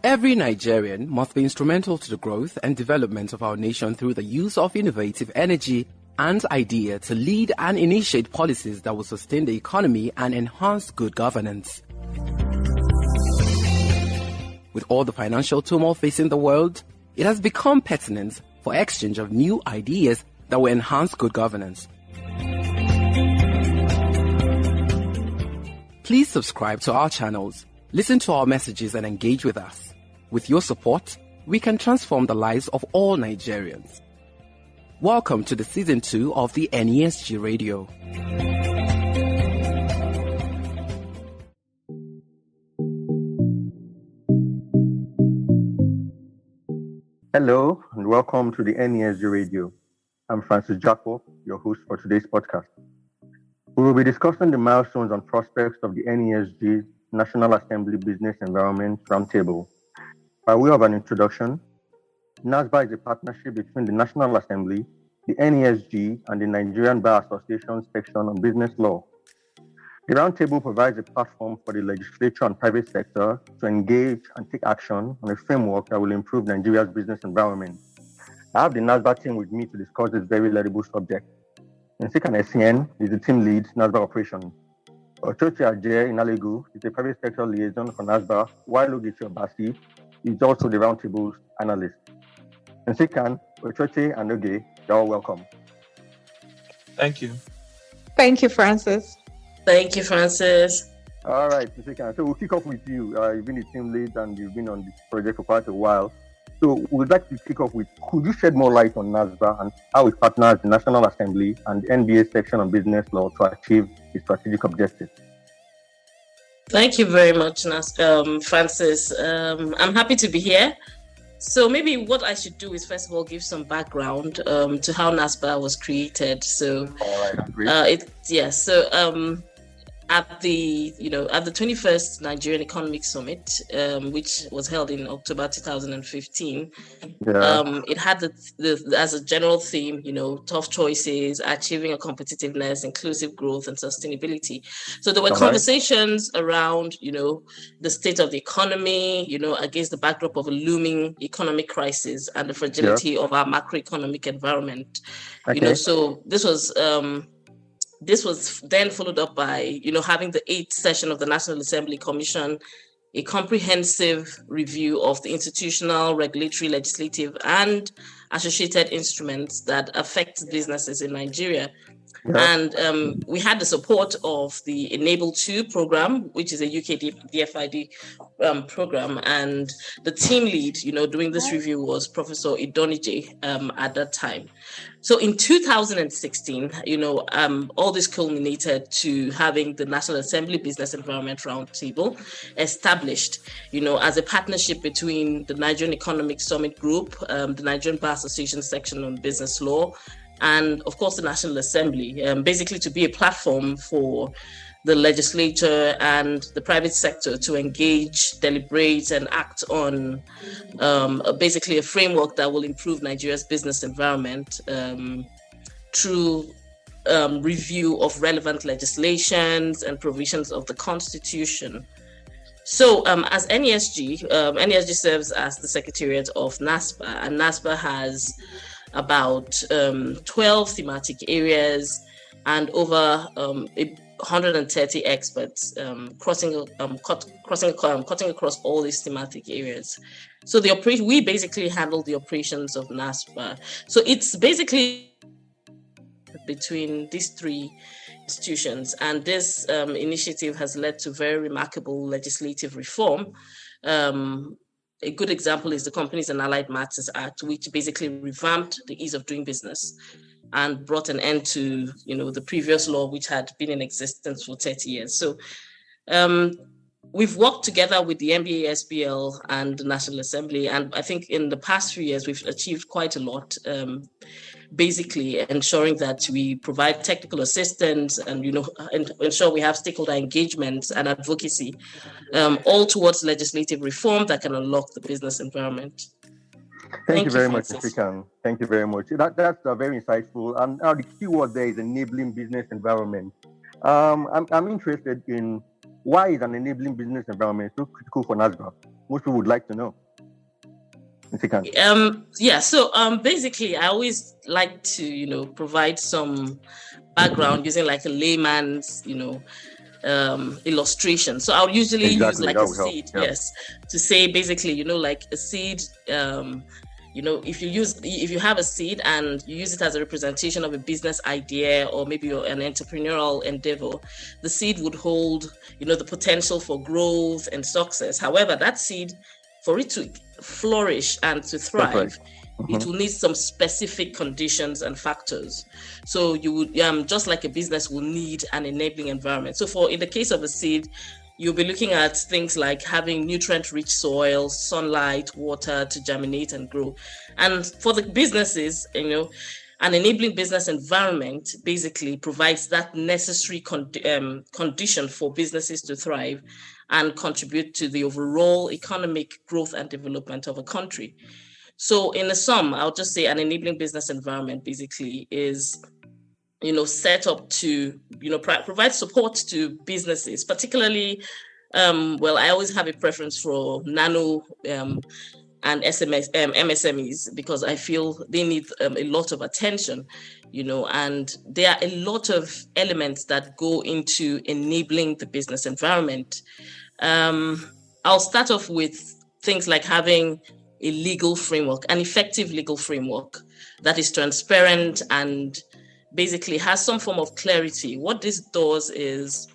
Every Nigerian must be instrumental to the growth and development of our nation through the use of innovative energy and idea to lead and initiate policies that will sustain the economy and enhance good governance. With all the financial turmoil facing the world, it has become pertinent for exchange of new ideas that will enhance good governance. Please subscribe to our channels, listen to our messages and engage with us. With your support, we can transform the lives of all Nigerians. Welcome to the Season 2 of the NASG Radio. Hello and welcome to the NASG Radio. I'm Francis Jacob, your host for today's podcast. We will be discussing the milestones and prospects of the NASG National Assembly Business Environment Roundtable. By way of an introduction, NASSBER is a partnership between the National Assembly, the NASG, and the Nigerian Bar Association section on business law. The Roundtable provides a platform for the legislature and private sector to engage and take action on a framework that will improve Nigeria's business environment. I have the NASSBER team with me to discuss this very valuable subject. Nsikan Essien is the team lead, NASSBER operations. Ochochi Ajay Inalegu is the private sector liaison for NASSBER, while Ogechi Obasi is also the Roundtable's analyst. Nsikan, Ochochi, and Oge, you're all welcome. Thank you. Thank you, Francis. Thank you, Francis. All right, Nsikan. So we'll kick off with you. You've been a team lead and you've been on this project for quite a while. So we'd like to kick off with, could you shed more light on NASSBER and how it partners the National Assembly and the NBA section on business law to achieve its strategic objectives? Thank you very much, Francis. I'm happy to be here. So maybe what I should do is first of all give some background to how NASSBER was created. So, at the 21st Nigerian Economic Summit, which was held in October 2015, it had as a general theme, tough choices, achieving a competitiveness, inclusive growth, and sustainability. So there were conversations around, the state of the economy, against the backdrop of a looming economic crisis and the fragility of our macroeconomic environment. So this was then followed up by, having the 8th session of the National Assembly Commission, a comprehensive review of the institutional, regulatory, legislative, and associated instruments that affect businesses in Nigeria. And we had the support of the Enable 2 program, which is a UK DFID program. And the team lead, doing this review was Professor Idonije at that time. So in 2016, all this culminated to having the National Assembly Business Environment Roundtable established, as a partnership between the Nigerian Economic Summit Group, the Nigerian Bar Association section on business law, and of course the National Assembly, basically to be a platform for the legislature and the private sector to engage, deliberate, and act on basically a framework that will improve Nigeria's business environment through review of relevant legislations and provisions of the Constitution. So as NASG serves as the secretariat of NASSBER, and NASSBER has about 12 thematic areas and over 130 experts cutting across all these thematic areas. So we basically handle the operations of NASSBER. So it's basically between these three institutions, and this initiative has led to very remarkable legislative reform. A good example is the Companies and Allied Matters Act, which basically revamped the ease of doing business and brought an end to, the previous law, which had been in existence for 30 years. So we've worked together with the NBA, SBL, and the National Assembly. And I think in the past few years, we've achieved quite a lot, basically ensuring that we provide technical assistance and, and ensure we have stakeholder engagement and advocacy, all towards legislative reform that can unlock the business environment. Thank you very much, Nsikan. Thank you very much. That's very insightful. And now the key word there is enabling business environment. I'm interested in why is an enabling business environment so critical for NASSBER? most people would like to know. So basically I always like to, provide some background using like a layman's, illustration. So I'll usually use like a seed, to say basically, like a seed, if you have a seed and you use it as a representation of a business idea or maybe an entrepreneurial endeavor, the seed would hold, the potential for growth and success. However, that seed, for it to flourish and to thrive, it will need some specific conditions and factors. So you would, just like a business will need an enabling environment. So in the case of a seed, you'll be looking at things like having nutrient-rich soil, sunlight, water to germinate and grow. And for the businesses, an enabling business environment basically provides that necessary condition for businesses to thrive and contribute to the overall economic growth and development of a country. So in a sum, I'll just say an enabling business environment basically is set up to, provide support to businesses, particularly, I always have a preference for nano and MSMEs, because I feel they need a lot of attention, and there are a lot of elements that go into enabling the business environment. I'll start off with things like having a legal framework, an effective legal framework that is transparent and basically has some form of clarity. What this does is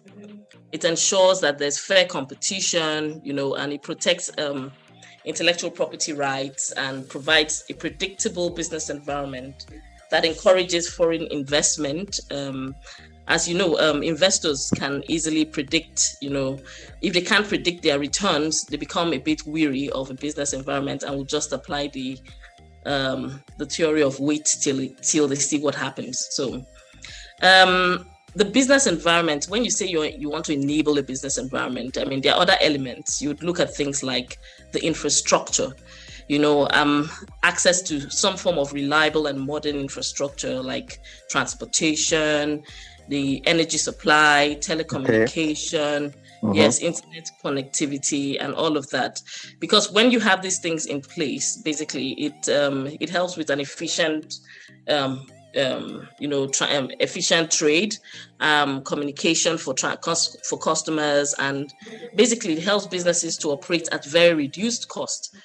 it ensures that there's fair competition, and it protects intellectual property rights and provides a predictable business environment that encourages foreign investment. As you know, investors can easily predict, if they can't predict their returns, they become a bit weary of a business environment and will just apply the theory of wait till they see what happens. So the business environment, when you say you want to enable a business environment, there are other elements. You would look at things like the infrastructure, access to some form of reliable and modern infrastructure like transportation, the energy supply, telecommunication, internet connectivity, and all of that. Because when you have these things in place, basically it helps with an efficient, efficient trade, communication for customers, and basically it helps businesses to operate at very reduced cost.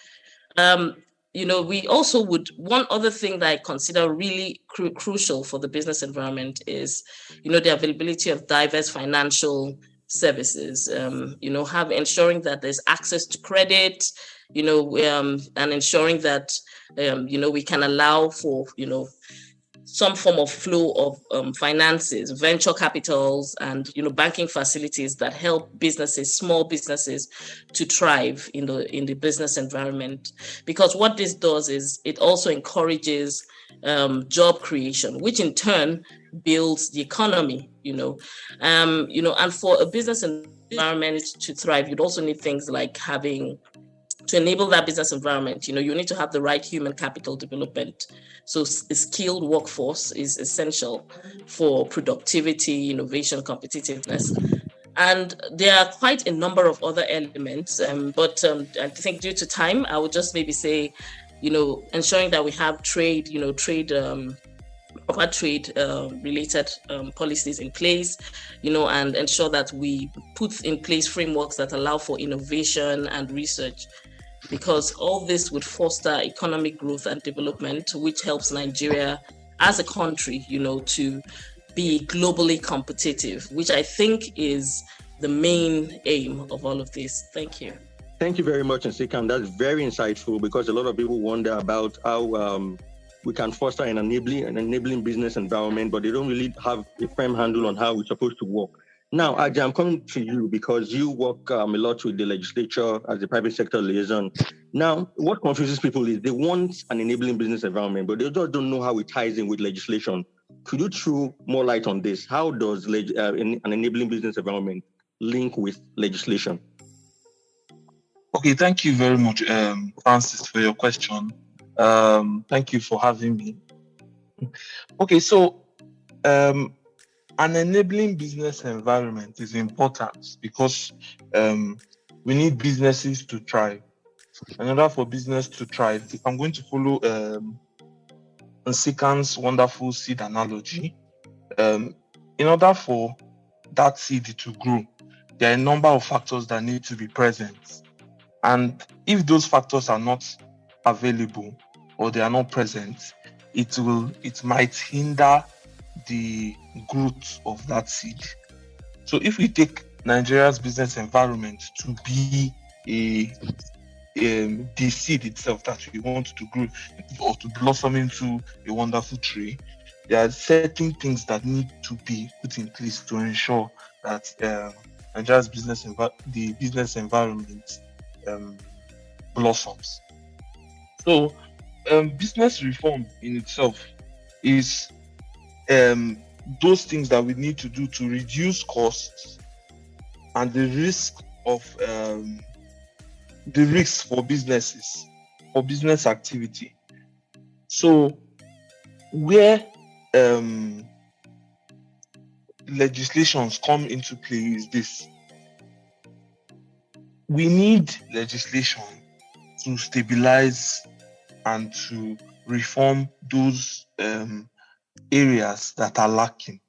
We also one other thing that I consider really crucial for the business environment is, the availability of diverse financial services, ensuring that there's access to credit, and ensuring that, we can allow for, some form of flow of finances, venture capitals, and banking facilities that help small businesses, to thrive in the business environment. Because what this does is it also encourages job creation, which in turn builds the economy. And for a business environment to thrive, you'd also need things like to enable that business environment, you need to have the right human capital development. So a skilled workforce is essential for productivity, innovation, competitiveness. And there are quite a number of other elements, but I think due to time, I would just maybe say, ensuring that we have proper trade related policies in place, and ensure that we put in place frameworks that allow for innovation and research, because all this would foster economic growth and development, which helps Nigeria as a country, to be globally competitive, which I think is the main aim of all of this. Thank you. Thank you very much, Nsikam. That's very insightful, because a lot of people wonder about how we can foster an enabling business environment, but they don't really have a firm handle on how it's supposed to work. Now, Aja, I'm coming to you because you work a lot with the legislature as the private sector liaison. Now, what confuses people is they want an enabling business environment, but they just don't know how it ties in with legislation. Could you throw more light on this? How does an enabling business environment link with legislation? Okay, thank you very much, Francis, for your question. Thank you for having me. Okay, so an enabling business environment is important because we need businesses to thrive. in order for business to thrive, if I'm going to follow Nsikan's wonderful seed analogy, in order for that seed to grow, there are a number of factors that need to be present. And if those factors are not available or they are not present, it might hinder the growth of that seed. So if we take Nigeria's business environment to be the seed itself that we want to grow or to blossom into a wonderful tree, there are certain things that need to be put in place to ensure that Nigeria's business environment blossoms. So business reform in itself is those things that we need to do to reduce costs and the risks for businesses, for business activity. So where legislations come into play is this. We need legislation to stabilize and to reform those areas that are lacking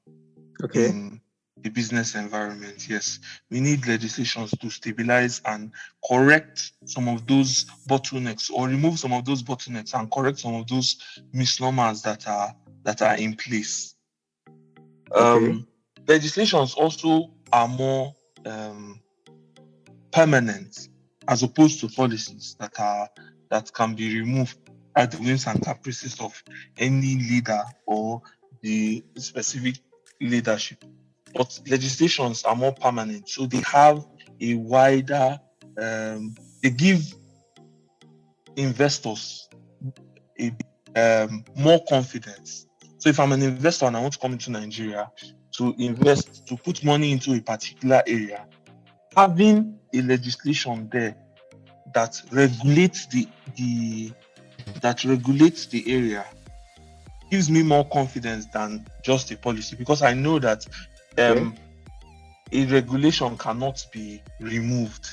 in the business environment. Yes, we need legislations to stabilize and correct some of those bottlenecks, or remove some of those bottlenecks and correct some of those misnomers that are in place. Legislations also are more permanent, as opposed to policies that can be removed at the whims and caprices of any leader or the specific leadership. But legislations are more permanent, so they have a wider, they give investors more confidence. So if I'm an investor and I want to come into Nigeria to invest, to put money into a particular area, having a legislation there that regulates the area gives me more confidence than just a policy, because I know that a regulation cannot be removed,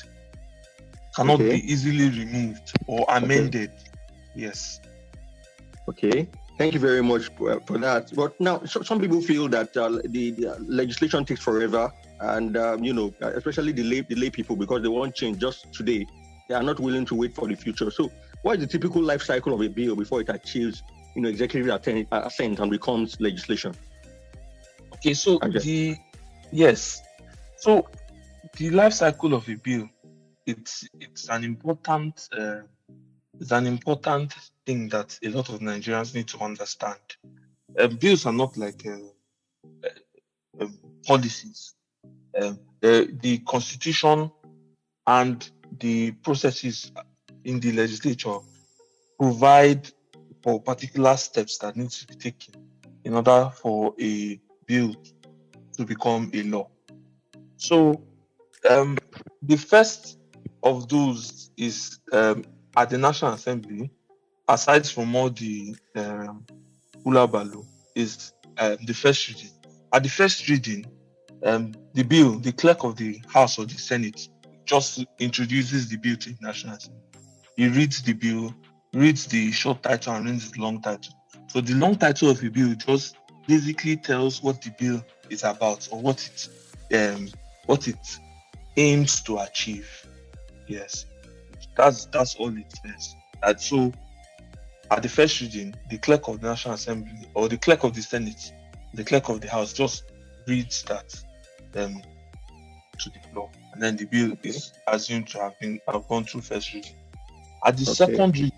cannot be easily removed or amended. Yes. Okay. Thank you very much for that. But now, some people feel that the legislation takes forever, and especially the lay people, because they want change just today. They are not willing to wait for the future. So, what is the typical life cycle of a bill before it achieves, executive assent and becomes legislation? Okay, so the life cycle of a bill, it's an important thing that a lot of Nigerians need to understand. Bills are not like policies. The constitution and the processes in the legislature provide for particular steps that need to be taken in order for a bill to become a law. So the first of those is at the National Assembly, aside from all the hulabaloo, is the first reading. At the first reading, the bill, the clerk of the House or the Senate just introduces the bill to the National Assembly. He reads the bill, reads the short title and reads the long title. So the long title of the bill just basically tells what the bill is about, or what it aims to achieve. Yes, that's all it says. And so at the first reading, the clerk of the National Assembly or the clerk of the Senate, the clerk of the House just reads that to the floor, and then the bill is assumed to have gone through first reading. At the second reading,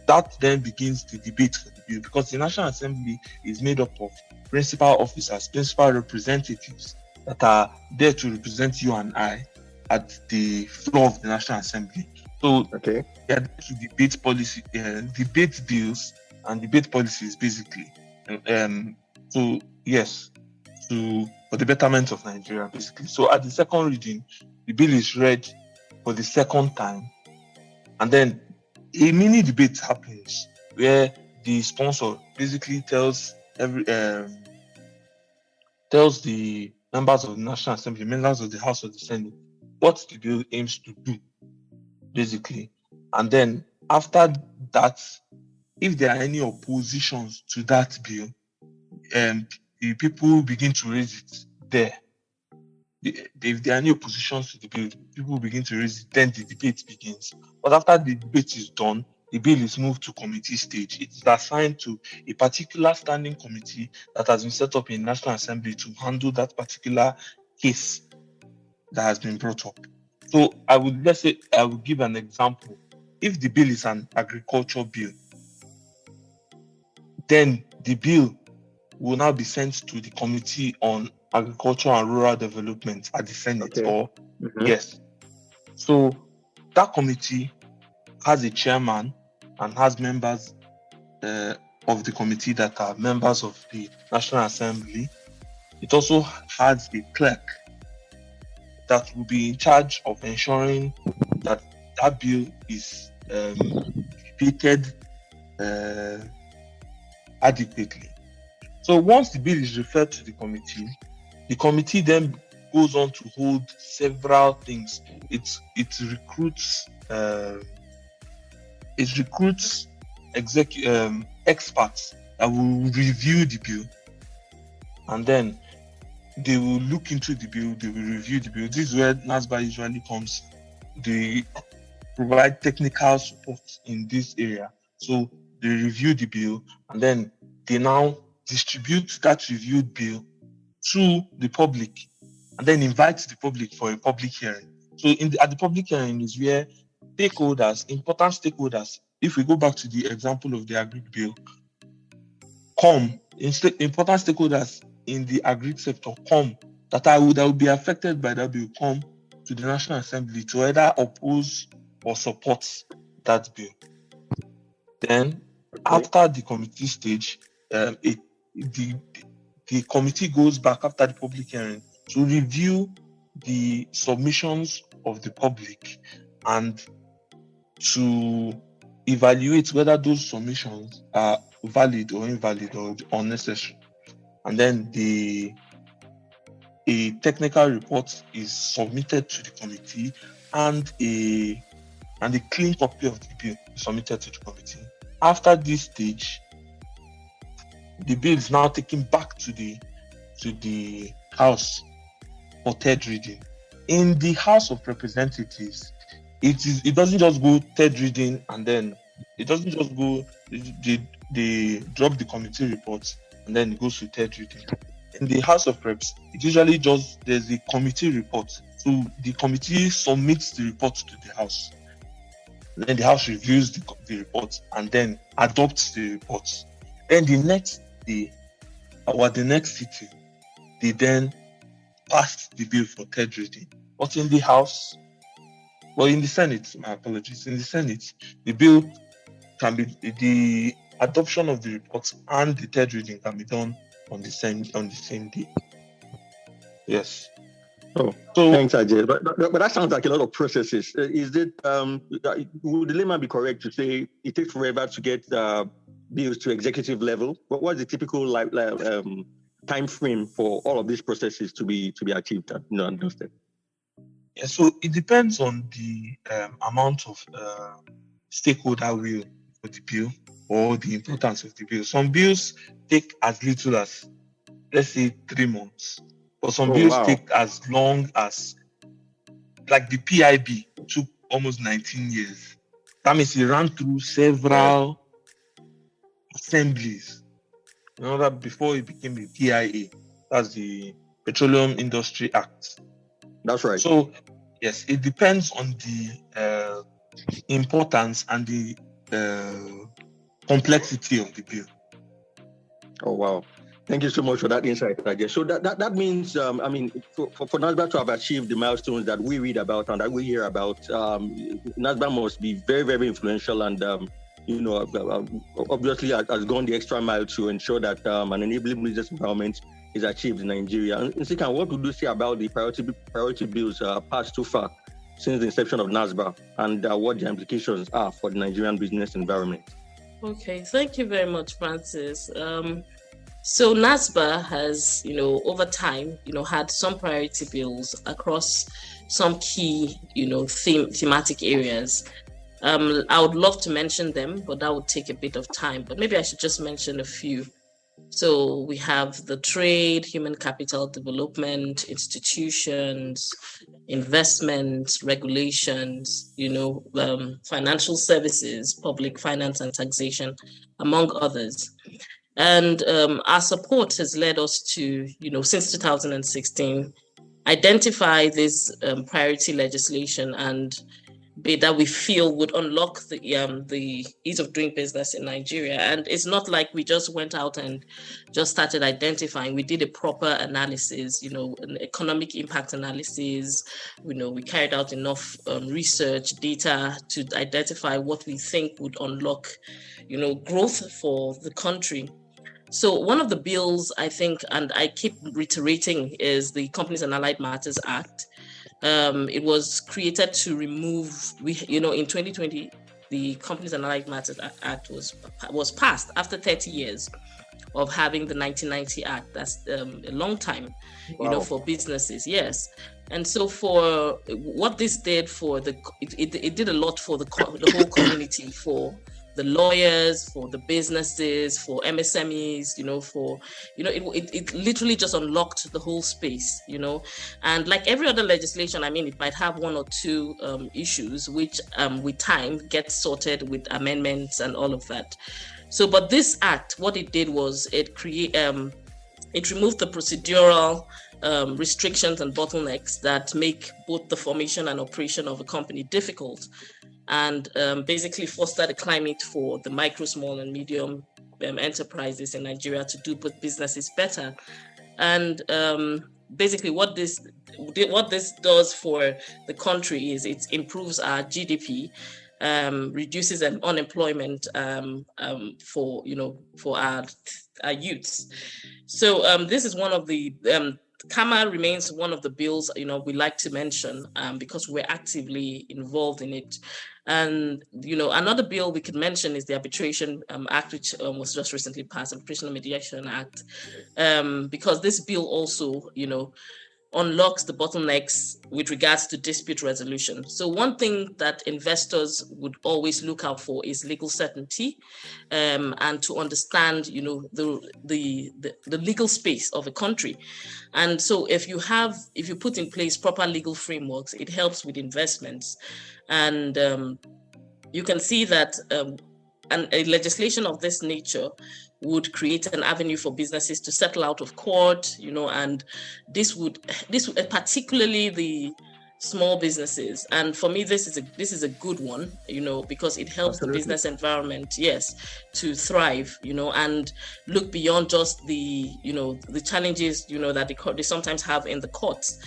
that then begins the debate for the bill, because the National Assembly is made up of principal officers, principal representatives that are there to represent you and I at the floor of the National Assembly. So they are there to debate policy, debate bills and debate policies, basically. For the betterment of Nigeria, basically. So at the second reading, the bill is read for the second time, and then a mini debate happens where the sponsor basically tells the members of the National Assembly, members of the House of the Senate, what the bill aims to do, basically. And then after that, if there are any oppositions to that bill, the people begin to raise it there. If there are any oppositions to the bill, people begin to raise it, then the debate begins. But after the debate is done, the bill is moved to committee stage. It is assigned to a particular standing committee that has been set up in National Assembly to handle that particular case that has been brought up. So I would give an example. If the bill is an agriculture bill, then the bill will now be sent to the Committee on Agriculture and Rural Development at the Senate. Yes. So that committee has a chairman and has members of the committee that are members of the National Assembly. It also has a clerk that will be in charge of ensuring that that bill is debated adequately. So once the bill is referred to the committee then goes on to hold several things. It recruits experts that will review the bill, and then they will look into the bill, they will review the bill. This is where NASSBER usually comes. They provide technical support in this area. So they review the bill, and then they now distribute that reviewed bill to the public, and then invite the public for a public hearing. So at the public hearing is where important stakeholders, if we go back to the example of the agri bill, important stakeholders in the agri sector that will be affected by that bill come to the National Assembly to either oppose or support that bill. Then after the committee stage, the committee goes back after the public hearing to review the submissions of the public and to evaluate whether those submissions are valid or invalid or unnecessary. And then a technical report is submitted to the committee, and a clean copy of the bill is submitted to the committee. After this stage, the bill is now taken back to the House for third reading. In the House of Representatives, it doesn't just go third reading and then it doesn't just go, they drop the committee reports and then it goes to third reading. In the House of Reps, it usually there's a committee report. So the committee submits the report to the House. Then the House reviews the report and then adopts the reports. Then the next day, or the next sitting, they then pass the bill for third reading. But in the House, in the Senate, my apologies, in the Senate, the bill can be, the adoption of the reports and the third reading can be done on the same day. Yes. Oh, so thanks, Ajay. But that sounds like a lot of processes. Would the layman be correct to say it takes forever to get bills to executive level? What's the typical time frame for all of these processes to be achieved and understood? Yeah, so it depends on the amount of stakeholder will for the bill or the importance of the bill. Some bills take as little as, let's say, 3 months. But some bills take as long as, like the PIB took almost 19 years. That means it ran through several assemblies. You know that before it became a PIA, that's the Petroleum Industry Act. That's right. So, yes, it depends on the importance and the complexity of the bill. Oh, wow. Thank you so much for that insight, Ajay. So that means, for NASSBER to have achieved the milestones that we read about and that we hear about, NASSBER must be very, very influential and, obviously has gone the extra mile to ensure that an enabling business environment is achieved in Nigeria. And second, what would you say about the priority bills passed too far since the inception of NASSBER and what the implications are for the Nigerian business environment? Okay, thank you very much, Francis. So NASSBER has, over time, had some priority bills across some key, thematic areas. I would love to mention them, but that would take a bit of time. But maybe I should just mention a few. So we have the trade, human capital development, institutions, investments, regulations, financial services, public finance and taxation, among others. And our support has led us to, since 2016, identify this priority legislation and that we feel would unlock the ease of doing business in Nigeria. And it's not like we just went out and just started identifying. We did a proper analysis, an economic impact analysis. We carried out enough research data to identify what we think would unlock, growth for the country. So one of the bills, I think, and I keep reiterating, is the Companies and Allied Matters Act. It was created to remove, in 2020, the Companies and Allied Matters Act was passed after 30 years of having the 1990 Act. That's a long time, for businesses. Yes. And so for what this did for it did a lot for the whole community, for the lawyers, for the businesses, for MSMEs, it literally just unlocked the whole space, and like every other legislation, it might have one or two issues, which with time get sorted with amendments and all of that. So, but this act, what it did was it removed the procedural restrictions and bottlenecks that make both the formation and operation of a company difficult, and basically fostered a climate for the micro, small, and medium enterprises in Nigeria to do businesses better. And basically, what this does for the country is it improves our GDP, reduces unemployment for our youths. So this is one of the CAMA remains one of the bills we like to mention because we're actively involved in it. And another bill we could mention is the Arbitration Act, which was just recently passed, Arbitration and Mediation Act, because this bill also unlocks the bottlenecks with regards to dispute resolution. So one thing that investors would always look out for is legal certainty, and to understand, the legal space of a country. And so if you put in place proper legal frameworks, it helps with investments. And you can see that a legislation of this nature would create an avenue for businesses to settle out of court, and this would particularly the small businesses. And for me, this is a good one, because it helps Absolutely. The business environment, to thrive, and look beyond just the challenges, that they sometimes have in the courts,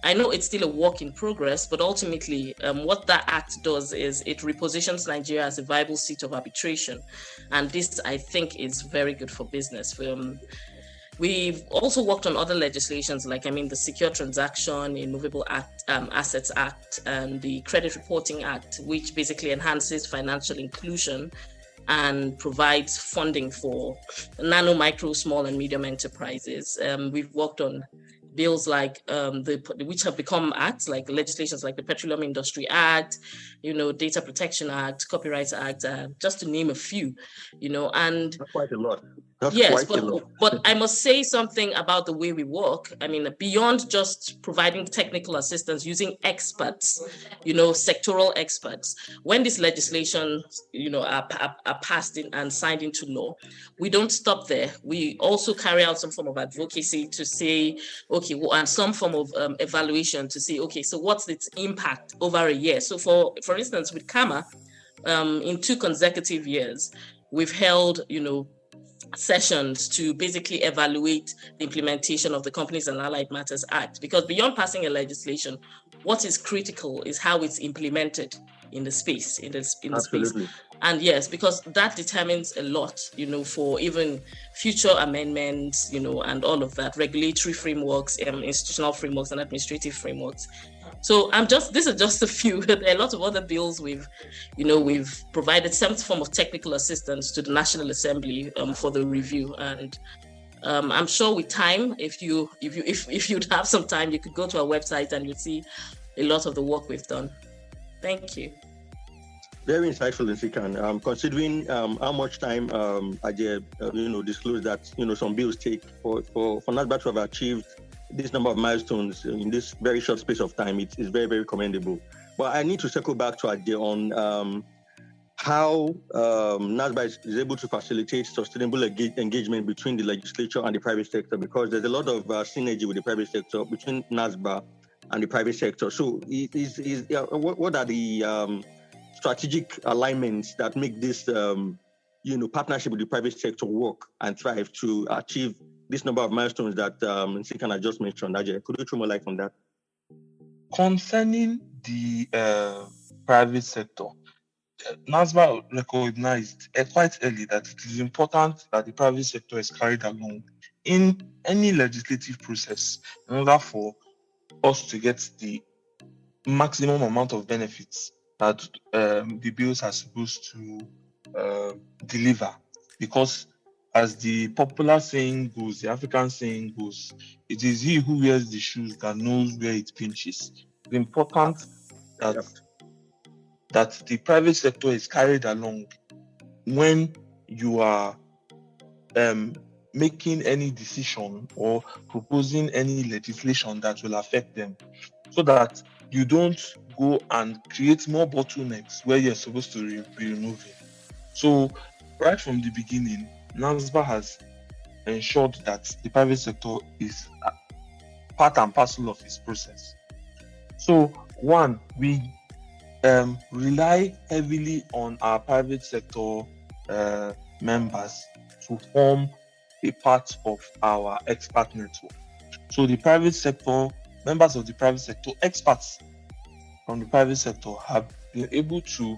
I know it's still a work in progress, but ultimately what that act does is it repositions Nigeria as a viable seat of arbitration. And this, I think, is very good for business. We've also worked on other legislations like, the Secure Transaction, Immovable Assets Act, and the Credit Reporting Act, which basically enhances financial inclusion and provides funding for nano, micro, small, and medium enterprises. We've worked on bills like which have become acts, like legislations like the Petroleum Industry Act, Data Protection Act, Copyright Act, just to name a few, and that's quite a lot. But I must say something about the way we work. Beyond just providing technical assistance using experts, sectoral experts, when this legislation, are passed in and signed into law, we don't stop there. We also carry out some form of advocacy to say, okay, and some form of evaluation to say, okay, so what's its impact over a year? So for instance, with CAMA, in 2 consecutive years, we've held, sessions to basically evaluate the implementation of the Companies and Allied Matters Act, because beyond passing a legislation, what is critical is how it's implemented in the space, in the space. And yes, because that determines a lot, for even future amendments, and all of that, regulatory frameworks, institutional frameworks, and administrative frameworks. So this is just a few. There are a lot of other bills we've provided some form of technical assistance to the National Assembly for the review. And I'm sure with time, if you'd have some time, you could go to our website and you'd see a lot of the work we've done. Thank you. Very insightful, Nsikan. Considering how much time Ajay, disclosed that some bills take for NASSBER to have achieved this number of milestones in this very short space of time, it's very, very commendable. But I need to circle back to Ajay on how NASSBER is able to facilitate sustainable engagement between the legislature and the private sector, because there's a lot of synergy with the private sector between NASSBER and the private sector. So, what are the strategic alignments that make this, partnership with the private sector work and thrive to achieve this number of milestones that Nsikan had just mentioned? Ajay, could you throw more light on that? Concerning the private sector, NASSBER recognized quite early that it is important that the private sector is carried along in any legislative process in order for us to get the maximum amount of benefits that the bills are supposed to deliver. Because as the popular saying goes, the African saying goes, it is he who wears the shoes that knows where it pinches. It's important that the private sector is carried along when you are making any decision or proposing any legislation that will affect them, so that you don't go and create more bottlenecks where you're supposed to be removing. So right from the beginning, NASSBER has ensured that the private sector is part and parcel of its process. So one, we rely heavily on our private sector members to form a part of our expert network. So the private sector, members of the private sector, experts from the private sector have been able to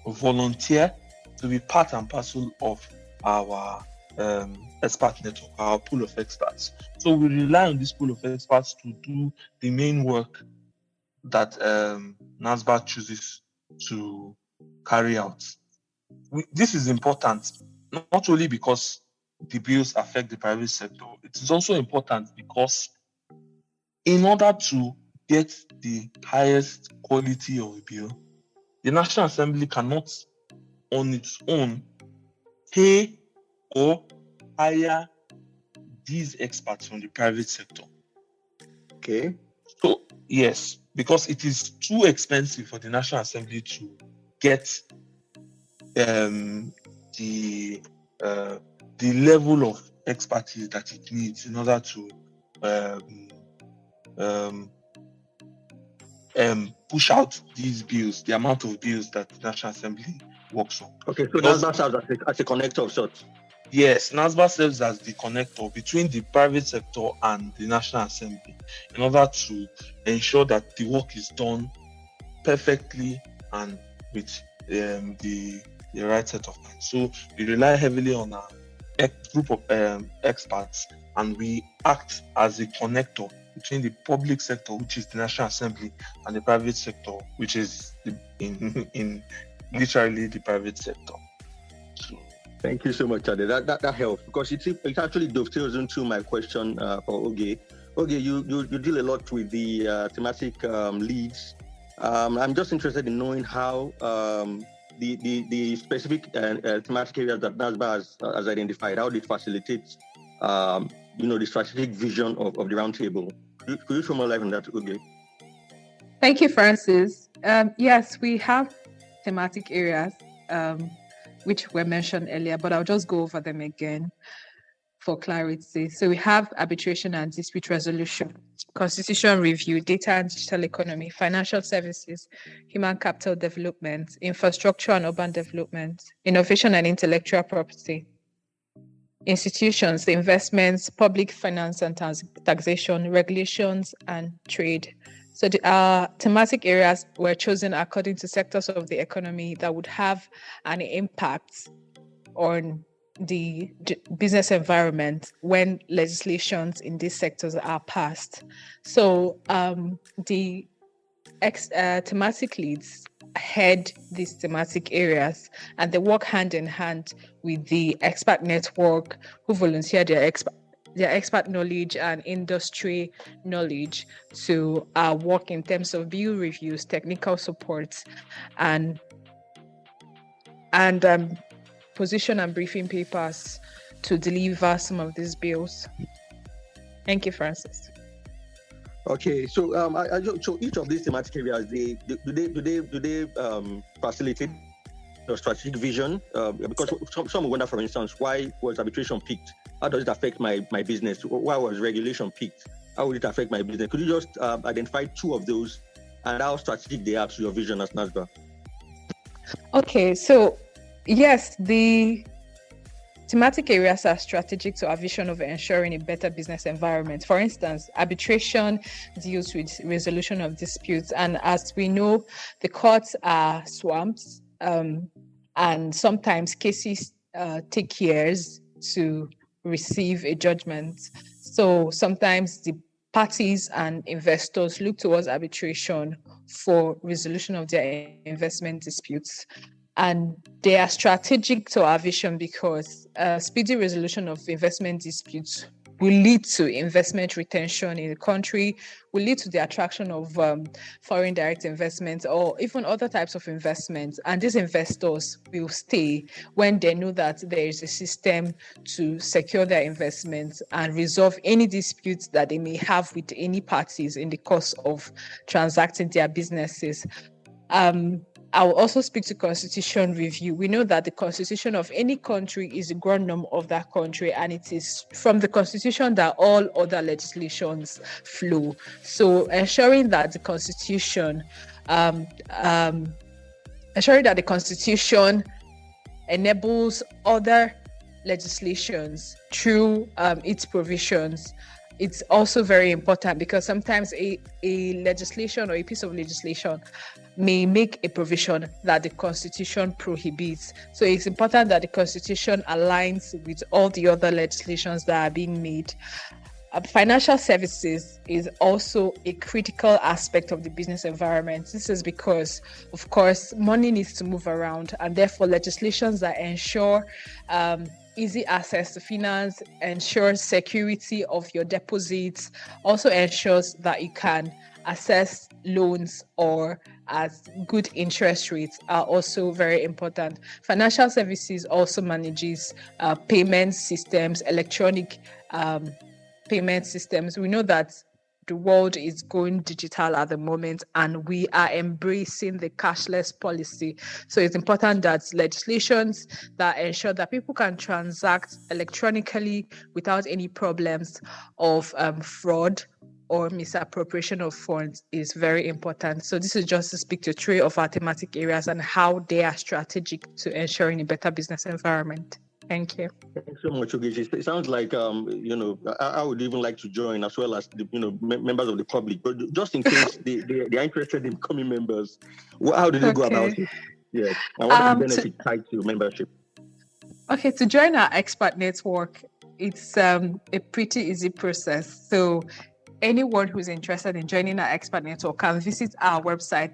volunteer to be part and parcel of our expert network, our pool of experts. So we rely on this pool of experts to do the main work that NASSBER chooses to carry out. This is important, not only because the bills affect the private sector, it is also important because in order to get the highest quality of a bill, the National Assembly cannot on its own pay or hire these experts from the private sector. Okay. So, yes, because it is too expensive for the National Assembly to get the level of expertise that it needs in order to push out these bills, the amount of bills that the National Assembly works on. Okay, so NASSBER serves as a connector of sorts. Yes, NASSBER serves as the connector between the private sector and the National Assembly in order to ensure that the work is done perfectly and with the right set of minds. So we rely heavily on our group of experts, and we act as a connector between the public sector, which is the National Assembly, and the private sector, which is in literally the private sector. So, thank you so much, Ade. That helps, because it actually dovetails into my question for Oge. Oge, you deal a lot with the thematic leads. I'm just interested in knowing how the specific thematic areas that NASSBER has identified, how it facilitates the strategic vision of the roundtable. Could you throw more light on that, Oge? Thank you, Francis. Yes, we have thematic areas which were mentioned earlier, but I'll just go over them again for clarity. So we have arbitration and dispute resolution, constitution review, data and digital economy, financial services, human capital development, infrastructure and urban development, innovation and intellectual property, institutions, investments, public finance and taxation, regulations, and trade. So the thematic areas were chosen according to sectors of the economy that would have an impact on the business environment when legislations in these sectors are passed. So the thematic leads head these thematic areas, and they work hand in hand with the expert network who volunteer their their expert knowledge and industry knowledge to work in terms of bill reviews, technical support, and position and briefing papers to deliver some of these bills. Thank you, Francis. Okay, so so each of these thematic areas, do they facilitate the strategic vision? Because some wonder, for instance, why was arbitration picked? How does it affect my business? Why was regulation picked? How would it affect my business? Could you just identify two of those and how strategic they are to your vision as NASSBER? Okay, so yes, the thematic areas are strategic to our vision of ensuring a better business environment. For instance, arbitration deals with resolution of disputes. And as we know, the courts are swamps, and sometimes cases take years to receive a judgment. So sometimes the parties and investors look towards arbitration for resolution of their investment disputes. And they are strategic to our vision because speedy resolution of investment disputes will lead to investment retention in the country, will lead to the attraction of foreign direct investments or even other types of investments. And these investors will stay when they know that there is a system to secure their investments and resolve any disputes that they may have with any parties in the course of transacting their businesses. I will also speak to constitution review. We know that the constitution of any country is the ground norm of that country, and it is from the constitution that all other legislations flow. So ensuring that the constitution, enables other legislations through its provisions. It's also very important because sometimes a legislation or a piece of legislation may make a provision that the Constitution prohibits. So it's important that the Constitution aligns with all the other legislations that are being made. Financial services is also a critical aspect of the business environment. This is because, of course, money needs to move around, and therefore legislations that ensure easy access to finance, ensures security of your deposits, also ensures that you can access loans or at good interest rates are also very important. Financial services also manages payment systems, electronic payment systems. We know that the world is going digital at the moment, and we are embracing the cashless policy. So it's important that legislations that ensure that people can transact electronically without any problems of fraud or misappropriation of funds is very important. So this is just to speak to three of our thematic areas and how they are strategic to ensuring a better business environment. Thank you. Thanks so much, Ogechi. It sounds like, I would even like to join as well as, members of the public. But just in case they are interested in becoming members, how do they go about it? Yes. And what are the benefits tied to membership? Okay, to join our expert network, it's a pretty easy process. So anyone who's interested in joining our expert network can visit our website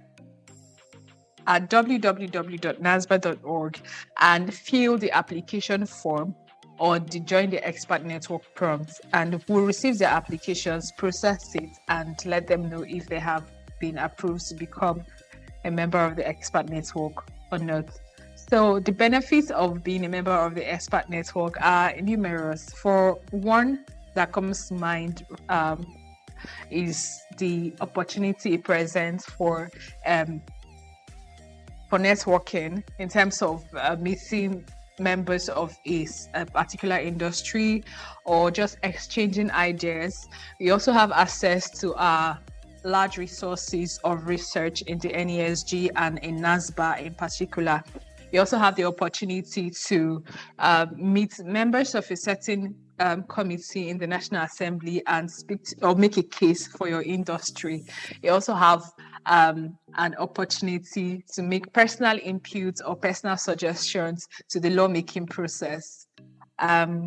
at www.nassber.org and fill the application form or the join the expert network prompt, and we'll receive their applications, process it, and let them know if they have been approved to become a member of the expert network or not. So the benefits of being a member of the expert network are numerous. For one that comes to mind is the opportunity it presents for networking in terms of meeting members of a particular industry or just exchanging ideas. We also have access to our large resources of research in the NASG and in NASSBER in particular. We also have the opportunity to meet members of a certain committee in the National Assembly and speak or make a case for your industry. You also have an opportunity to make personal inputs or personal suggestions to the lawmaking process. So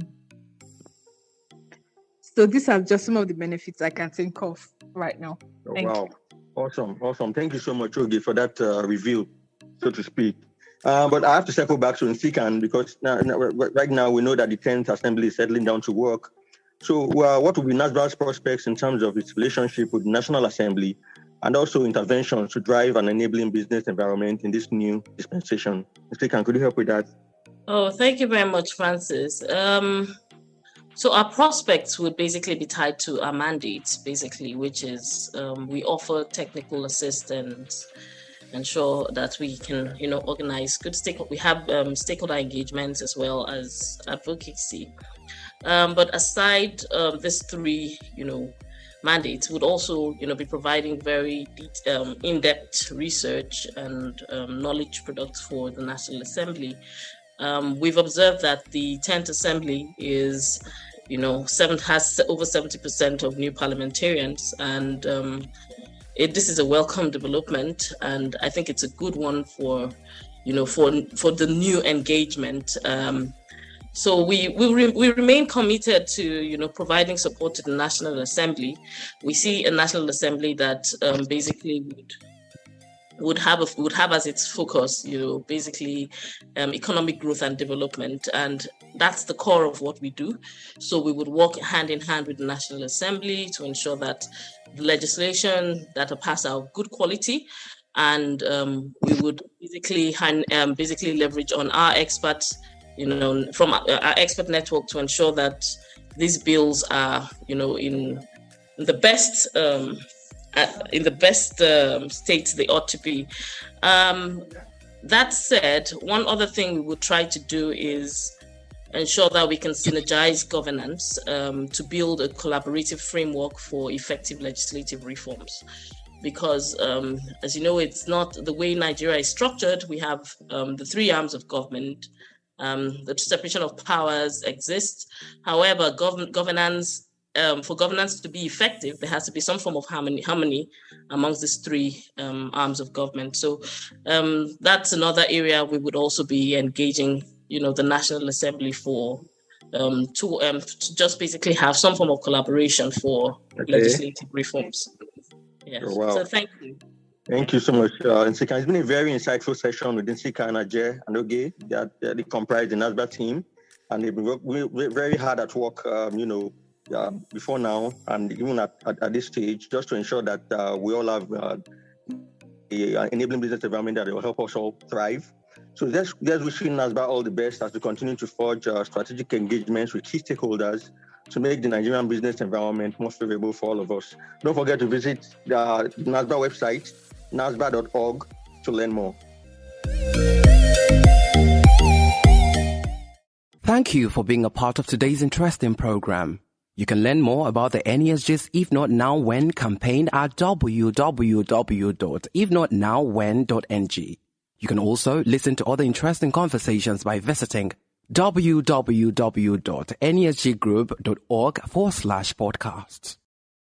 these are just some of the benefits I can think of right now. Thank you. Awesome. Thank you so much, Ogi, for that review, so to speak. But I have to circle back to Nsikan because right now we know that the 10th Assembly is settling down to work. So what will be NASSBER's prospects in terms of its relationship with the National Assembly and also interventions to drive an enabling business environment in this new dispensation? Mr. Khan, could you help with that? Oh, thank you very much, Francis. So our prospects would basically be tied to our mandate, basically, which is we offer technical assistance, ensure that we can, organize good we have stakeholder engagements as well as advocacy. But aside these three, mandates, would also, be providing very in-depth research and knowledge products for the National Assembly. We've observed that the 10th Assembly is, has over 70% of new parliamentarians, and this is a welcome development, and I think it's a good one for, for the new engagement. So we remain committed to, providing support to the National Assembly. We see a National Assembly that basically would have as its focus, basically economic growth and development, and that's the core of what we do. So we would work hand in hand with the National Assembly to ensure that the legislation that are passed are of good quality, and we would basically leverage on our experts, from our expert network to ensure that these bills are, in the best state they ought to be. That said, one other thing we would try to do is ensure that we can synergize governance to build a collaborative framework for effective legislative reforms. Because, as you know, it's not the way Nigeria is structured. We have the three arms of government. The separation of powers exists. However, governance, for governance to be effective, there has to be some form of harmony amongst these three arms of government. So that's another area we would also be engaging, the National Assembly for to just basically have some form of collaboration for legislative reforms. Yes. Oh, wow. So thank you. Thank you so much. Nsika, it's been a very insightful session with Nsika and Ajay and Oge. They comprise the NASSBER team, and they've been very hard at work, before now and even at this stage, just to ensure that we all have an enabling business environment that will help us all thrive. So just wishing NASSBER all the best as we continue to forge strategic engagements with key stakeholders to make the Nigerian business environment more favorable for all of us. Don't forget to visit the NASSBER website, nassber.org, to learn more. Thank you for being a part of today's interesting program. You can learn more about the NASG's If Not Now When campaign at www.ifnotnowwhen.ng. You can also listen to other interesting conversations by visiting www.nasggroup.org/podcasts.